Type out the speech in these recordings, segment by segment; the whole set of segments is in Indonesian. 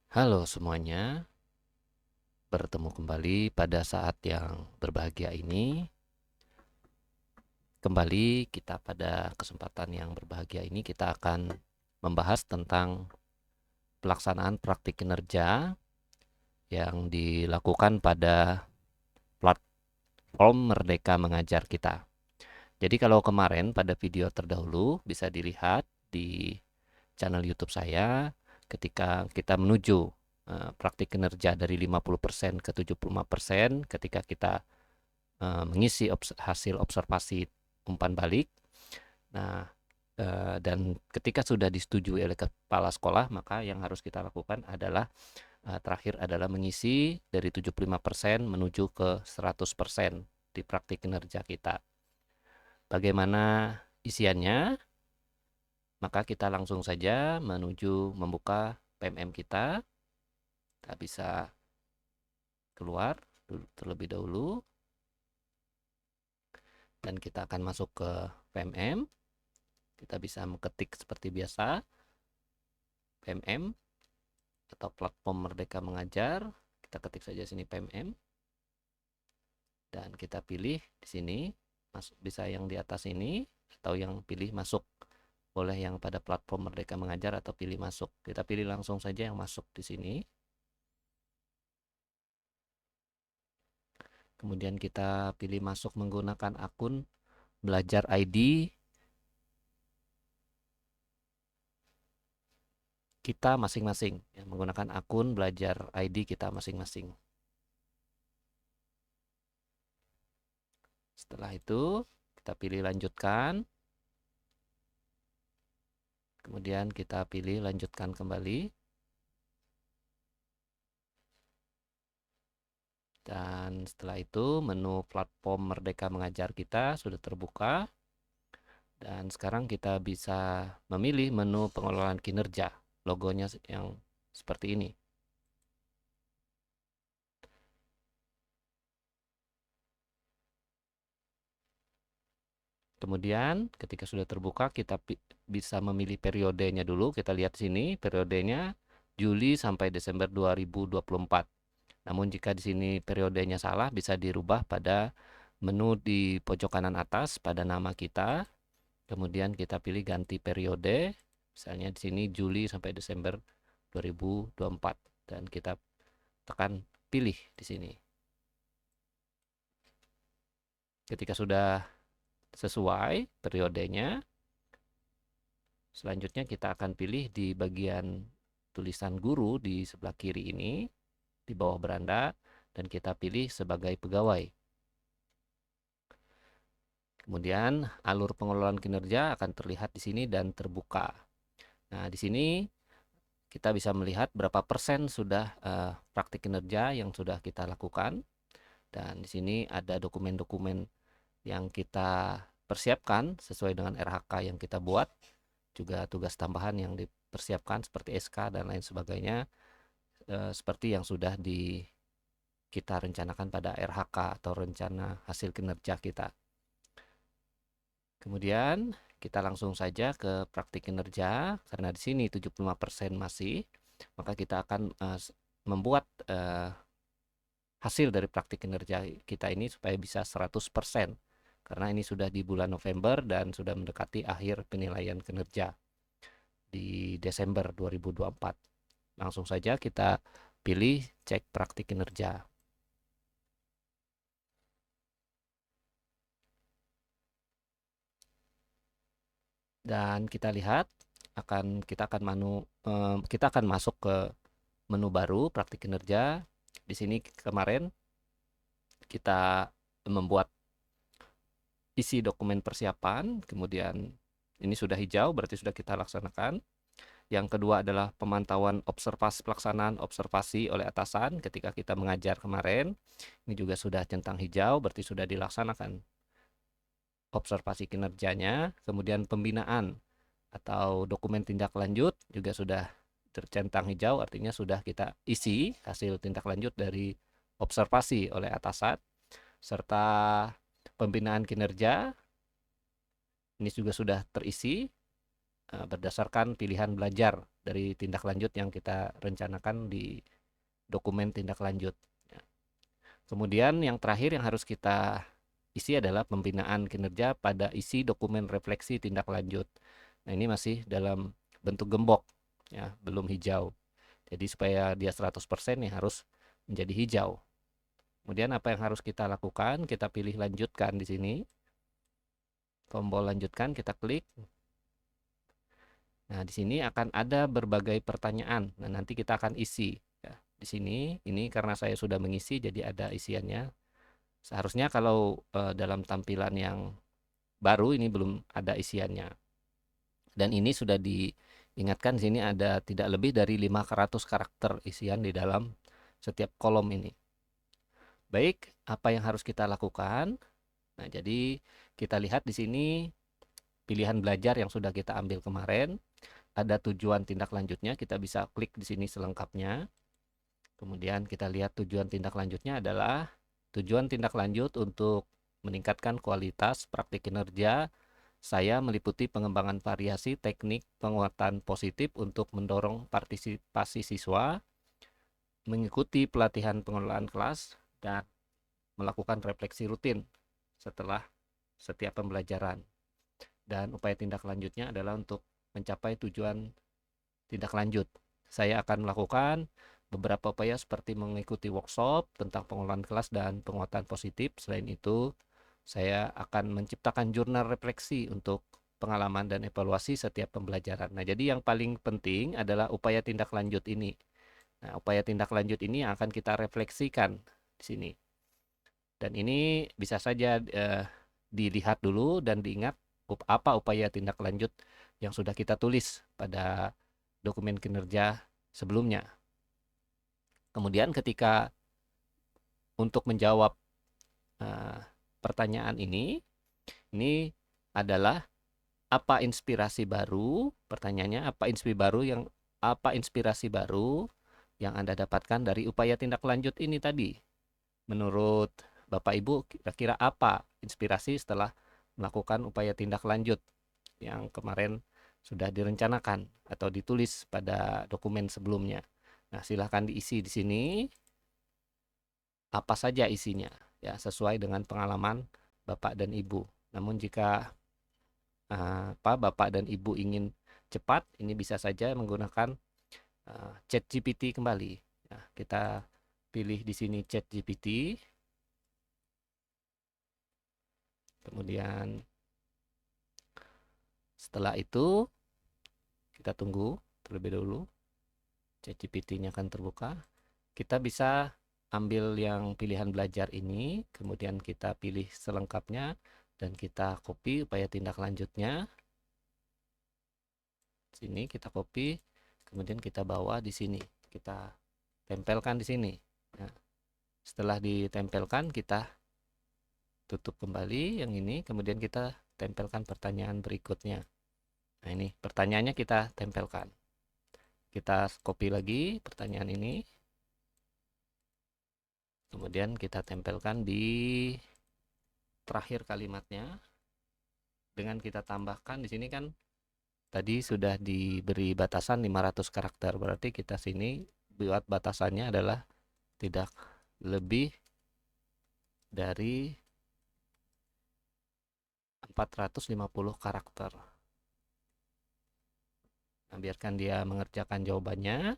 Halo semuanya, bertemu kembali pada saat yang berbahagia ini. Kembali kita pada kesempatan yang berbahagia ini kita akan membahas tentang pelaksanaan praktik kinerja yang dilakukan pada platform Merdeka Mengajar kita. Jadi kalau kemarin pada video terdahulu bisa dilihat di channel YouTube saya ketika kita menuju praktik kinerja dari 50% ke 75% ketika kita mengisi hasil observasi umpan balik. Nah, dan ketika sudah disetujui oleh kepala sekolah, maka yang harus kita lakukan adalah terakhir adalah mengisi dari 75% menuju ke 100% di praktik kinerja kita. Bagaimana isiannya? Maka kita langsung saja menuju membuka PMM kita. Kita bisa keluar terlebih dahulu dan kita akan masuk ke PMM. Kita bisa mengetik seperti biasa PMM atau platform Merdeka Mengajar. Kita ketik saja sini PMM dan kita pilih di sini, masuk bisa yang di atas ini atau yang pilih masuk, boleh yang pada platform Merdeka Mengajar atau pilih masuk. Kita pilih langsung saja yang masuk di sini. Kemudian kita pilih masuk menggunakan akun Belajar ID kita masing-masing, ya, menggunakan akun Belajar ID kita masing-masing. Setelah itu kita pilih lanjutkan. Kemudian kita pilih lanjutkan kembali. Dan setelah itu menu platform Merdeka Mengajar kita sudah terbuka. Dan sekarang kita bisa memilih menu pengelolaan kinerja. Logonya yang seperti ini. Kemudian ketika sudah terbuka kita bisa memilih periodenya dulu. Kita lihat sini periodenya Juli sampai Desember 2024. Namun jika di sini periodenya salah bisa dirubah pada menu di pojok kanan atas pada nama kita. Kemudian kita pilih ganti periode. Misalnya di sini Juli sampai Desember 2024 dan kita tekan pilih di sini. Ketika sudah sesuai periodenya, selanjutnya kita akan pilih di bagian tulisan guru di sebelah kiri ini, di bawah beranda, dan kita pilih sebagai pegawai. Kemudian alur pengelolaan kinerja akan terlihat di sini dan terbuka. Nah, di sini kita bisa melihat berapa persen sudah praktik kinerja yang sudah kita lakukan. Dan di sini ada dokumen-dokumen yang kita persiapkan sesuai dengan RHK yang kita buat. Juga tugas tambahan yang dipersiapkan seperti SK dan lain sebagainya. Seperti yang sudah kita rencanakan pada RHK atau rencana hasil kinerja kita. Kemudian kita langsung saja ke praktik kinerja. Karena di sini 75% masih, maka kita akan membuat hasil dari praktik kinerja kita ini supaya bisa 100%. Karena ini sudah di bulan November dan sudah mendekati akhir penilaian kinerja di Desember 2024. Langsung saja kita pilih cek praktik kinerja. Dan kita lihat kita akan masuk ke menu baru praktik kinerja. Di sini kemarin kita membuat isi dokumen persiapan, kemudian ini sudah hijau berarti sudah kita laksanakan. Yang kedua adalah pemantauan pelaksanaan observasi oleh atasan ketika kita mengajar kemarin. Ini juga sudah centang hijau berarti sudah dilaksanakan observasi kinerjanya. Kemudian pembinaan atau dokumen tindak lanjut juga sudah tercentang hijau, artinya sudah kita isi hasil tindak lanjut dari observasi oleh atasan. Serta pembinaan kinerja ini juga sudah terisi. berdasarkan pilihan belajar dari tindak lanjut yang kita rencanakan di dokumen tindak lanjut. Ya. Kemudian yang terakhir yang harus kita isi adalah pembinaan kinerja pada isi dokumen refleksi tindak lanjut. Nah, ini masih dalam bentuk gembok, ya, belum hijau. Jadi supaya dia 100% ya harus menjadi hijau. Kemudian apa yang harus kita lakukan? Kita pilih lanjutkan di sini. Tombol lanjutkan kita klik. Nah, di sini akan ada berbagai pertanyaan. Nah, nanti kita akan isi. Ya, di sini, ini karena saya sudah mengisi, jadi ada isiannya. Seharusnya kalau dalam tampilan yang baru ini belum ada isiannya. Dan ini sudah diingatkan di sini ada tidak lebih dari 500 karakter isian di dalam setiap kolom ini. Baik, apa yang harus kita lakukan? Nah, jadi kita lihat di sini pilihan belajar yang sudah kita ambil kemarin. Ada tujuan tindak lanjutnya, kita bisa klik di sini selengkapnya. Kemudian kita lihat tujuan tindak lanjutnya adalah tujuan tindak lanjut untuk meningkatkan kualitas praktik kinerja. Saya meliputi pengembangan variasi teknik penguatan positif untuk mendorong partisipasi siswa, mengikuti pelatihan pengelolaan kelas, dan melakukan refleksi rutin setelah setiap pembelajaran. Dan upaya tindak lanjutnya adalah untuk mencapai tujuan tindak lanjut. Saya akan melakukan beberapa upaya seperti mengikuti workshop tentang pengelolaan kelas dan penguatan positif. Selain itu, saya akan menciptakan jurnal refleksi untuk pengalaman dan evaluasi setiap pembelajaran. Nah, jadi yang paling penting adalah upaya tindak lanjut ini. Nah, upaya tindak lanjut ini yang akan kita refleksikan di sini. Dan ini bisa saja dilihat dulu dan diingat apa upaya tindak lanjut yang sudah kita tulis pada dokumen kinerja sebelumnya. Kemudian ketika untuk menjawab pertanyaan ini adalah apa inspirasi baru? Pertanyaannya apa inspirasi baru yang Anda dapatkan dari upaya tindak lanjut ini tadi? Menurut Bapak Ibu, kira-kira apa inspirasi setelah melakukan upaya tindak lanjut yang kemarin sudah direncanakan atau ditulis pada dokumen sebelumnya? Nah, silahkan diisi di sini apa saja isinya, ya sesuai dengan pengalaman Bapak dan Ibu. Namun jika Bapak dan Ibu ingin cepat, ini bisa saja menggunakan ChatGPT kembali. Nah, kita pilih di sini ChatGPT. Kemudian setelah itu kita tunggu terlebih dahulu. ChatGPT-nya akan terbuka. Kita bisa ambil yang pilihan belajar ini, kemudian kita pilih selengkapnya dan kita copy upaya tindak lanjutnya. Sini kita copy, kemudian kita bawa di sini, kita tempelkan di sini. Nah, setelah ditempelkan kita tutup kembali yang ini, kemudian kita tempelkan pertanyaan berikutnya. Nah, ini pertanyaannya kita tempelkan. Kita copy lagi pertanyaan ini, kemudian kita tempelkan di terakhir kalimatnya dengan kita tambahkan di sini kan tadi sudah diberi batasan 500 karakter, berarti kita sini buat batasannya adalah tidak lebih dari 450 karakter. Nah, biarkan dia mengerjakan jawabannya.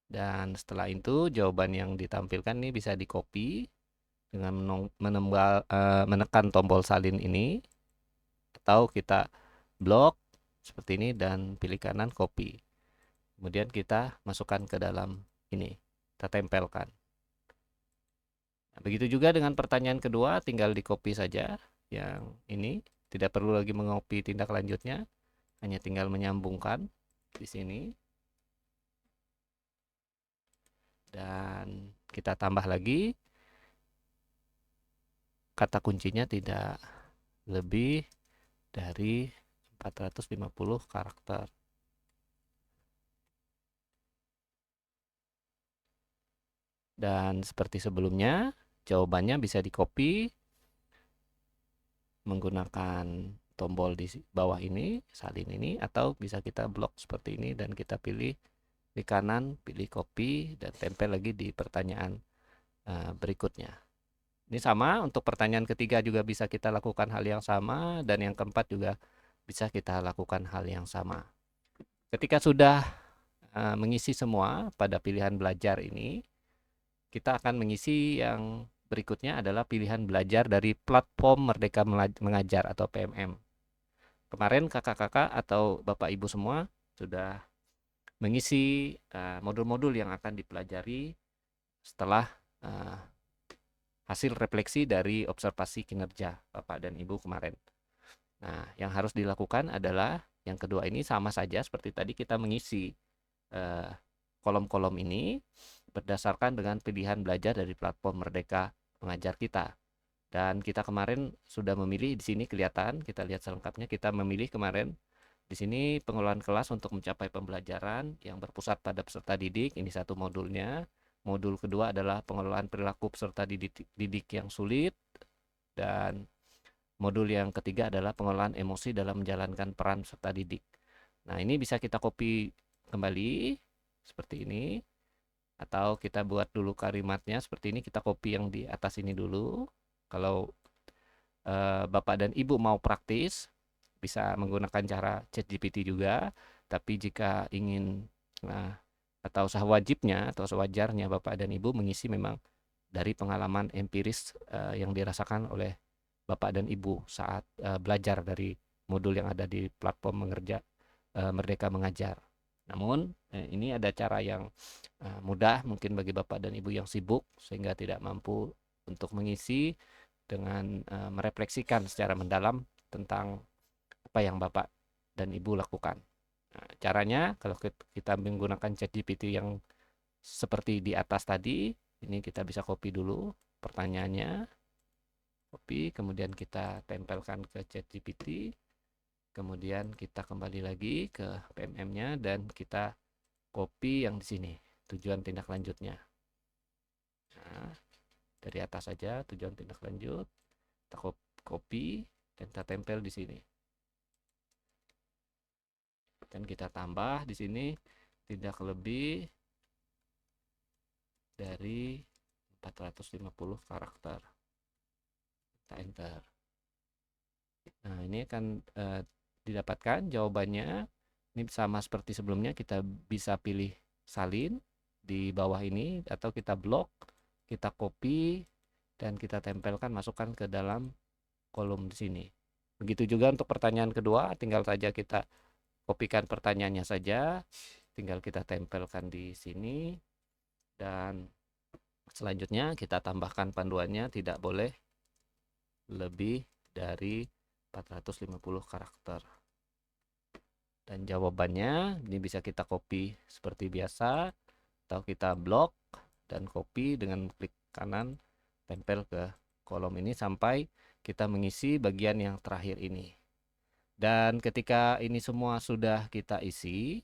Dan setelah itu jawaban yang ditampilkan ini bisa di-copy dengan menekan tombol salin ini, atau kita blok seperti ini dan pilih kanan copy. Kemudian kita masukkan ke dalam ini, kita tempelkan. Nah, begitu juga dengan pertanyaan kedua, tinggal di-copy saja yang ini, tidak perlu lagi mengcopy tindak lanjutnya, hanya tinggal menyambungkan di sini. Dan kita tambah lagi kata kuncinya tidak lebih dari 450 karakter. Dan seperti sebelumnya, jawabannya bisa di-copy menggunakan tombol di bawah ini, salin ini, atau bisa kita blok seperti ini dan kita pilih di kanan, pilih copy dan tempel lagi di pertanyaan berikutnya. Ini sama untuk pertanyaan ketiga juga bisa kita lakukan hal yang sama, dan yang keempat juga bisa kita lakukan hal yang sama. Ketika sudah mengisi semua pada pilihan belajar ini, kita akan mengisi yang berikutnya adalah pilihan belajar dari platform Merdeka Mengajar atau PMM. Kemarin kakak-kakak atau bapak ibu semua sudah mengisi modul-modul yang akan dipelajari setelah hasil refleksi dari observasi kinerja bapak dan ibu kemarin. Nah, yang harus dilakukan adalah yang kedua ini sama saja seperti tadi, kita mengisi kolom-kolom ini berdasarkan dengan pilihan belajar dari platform Merdeka Mengajar kita. Dan kita kemarin sudah memilih di sini, kelihatan, kita lihat selengkapnya, kita memilih kemarin di sini pengelolaan kelas untuk mencapai pembelajaran yang berpusat pada peserta didik. Ini satu modulnya. Modul kedua adalah pengelolaan perilaku peserta didik yang sulit. Dan modul yang ketiga adalah pengelolaan emosi dalam menjalankan peran peserta didik. Nah, ini bisa kita copy kembali seperti ini. Atau kita buat dulu kalimatnya seperti ini, kita copy yang di atas ini dulu. Kalau Bapak dan Ibu mau praktis, bisa menggunakan cara ChatGPT juga. Tapi jika ingin atau sewajibnya atau sewajarnya Bapak dan Ibu mengisi memang dari pengalaman empiris yang dirasakan oleh Bapak dan Ibu saat belajar dari modul yang ada di platform Merdeka Mengajar. Namun ini ada cara yang mudah mungkin bagi Bapak dan Ibu yang sibuk sehingga tidak mampu untuk mengisi, dengan merefleksikan secara mendalam tentang apa yang Bapak dan Ibu lakukan. Nah, caranya kalau kita menggunakan ChatGPT yang seperti di atas tadi, ini kita bisa copy dulu pertanyaannya, copy, kemudian kita tempelkan ke ChatGPT, kemudian kita kembali lagi ke PMM-nya dan kita copy yang di sini, tujuan tindak lanjutnya. Nah, dari atas saja tujuan tindak lanjut, kita copy dan kita tempel di sini. Dan kita tambah di sini tidak lebih dari 450 karakter. Kita enter. Nah, ini akan didapatkan jawabannya. Ini sama seperti sebelumnya, kita bisa pilih salin di bawah ini atau kita blok, kita copy dan kita tempelkan, masukkan ke dalam kolom di sini. Begitu juga untuk pertanyaan kedua, tinggal saja kita kopikan pertanyaannya saja, tinggal kita tempelkan di sini, dan selanjutnya kita tambahkan panduannya tidak boleh lebih dari 450 karakter. Dan jawabannya ini bisa kita copy seperti biasa atau kita blok dan copy dengan klik kanan, tempel ke kolom ini sampai kita mengisi bagian yang terakhir ini. Dan ketika ini semua sudah kita isi,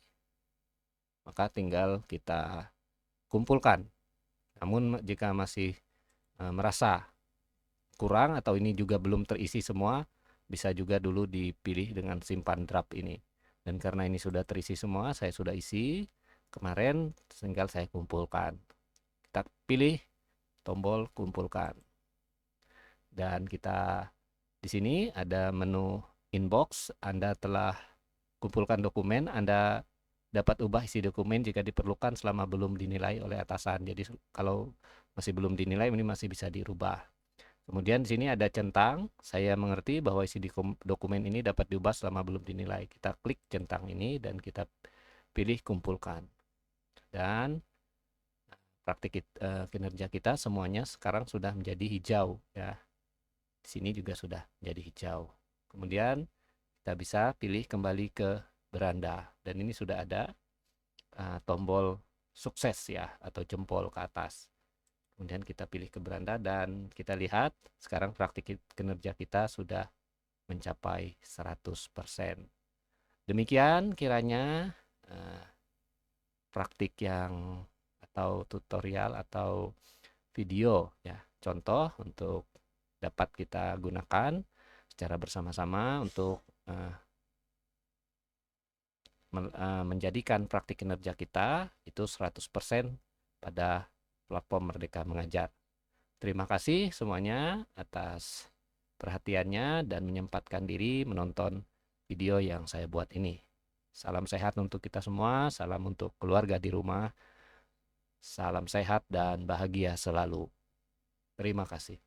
maka tinggal kita kumpulkan. Namun jika masih merasa kurang atau ini juga belum terisi semua, bisa juga dulu dipilih dengan simpan draft ini. Dan karena ini sudah terisi semua, saya sudah isi kemarin, tinggal saya kumpulkan. Kita pilih tombol kumpulkan. Dan kita di sini ada menu inbox, Anda telah kumpulkan dokumen, Anda dapat ubah isi dokumen jika diperlukan selama belum dinilai oleh atasan. Jadi kalau masih belum dinilai, ini masih bisa dirubah. Kemudian di sini ada centang, saya mengerti bahwa isi dokumen ini dapat diubah selama belum dinilai. Kita klik centang ini dan kita pilih kumpulkan. Dan praktik kinerja kita semuanya sekarang sudah menjadi hijau ya. Di sini juga sudah menjadi hijau. Kemudian kita bisa pilih kembali ke beranda dan ini sudah ada tombol sukses ya atau jempol ke atas. Kemudian kita pilih ke beranda dan kita lihat sekarang praktik kinerja kita sudah mencapai 100%. Demikian kiranya praktik yang atau tutorial atau video ya, contoh untuk dapat kita gunakan secara bersama-sama untuk menjadikan praktik kinerja kita itu 100% pada platform Merdeka Mengajar. Terima kasih semuanya atas perhatiannya dan menyempatkan diri menonton video yang saya buat ini. Salam sehat untuk kita semua, salam untuk keluarga di rumah, salam sehat dan bahagia selalu. Terima kasih.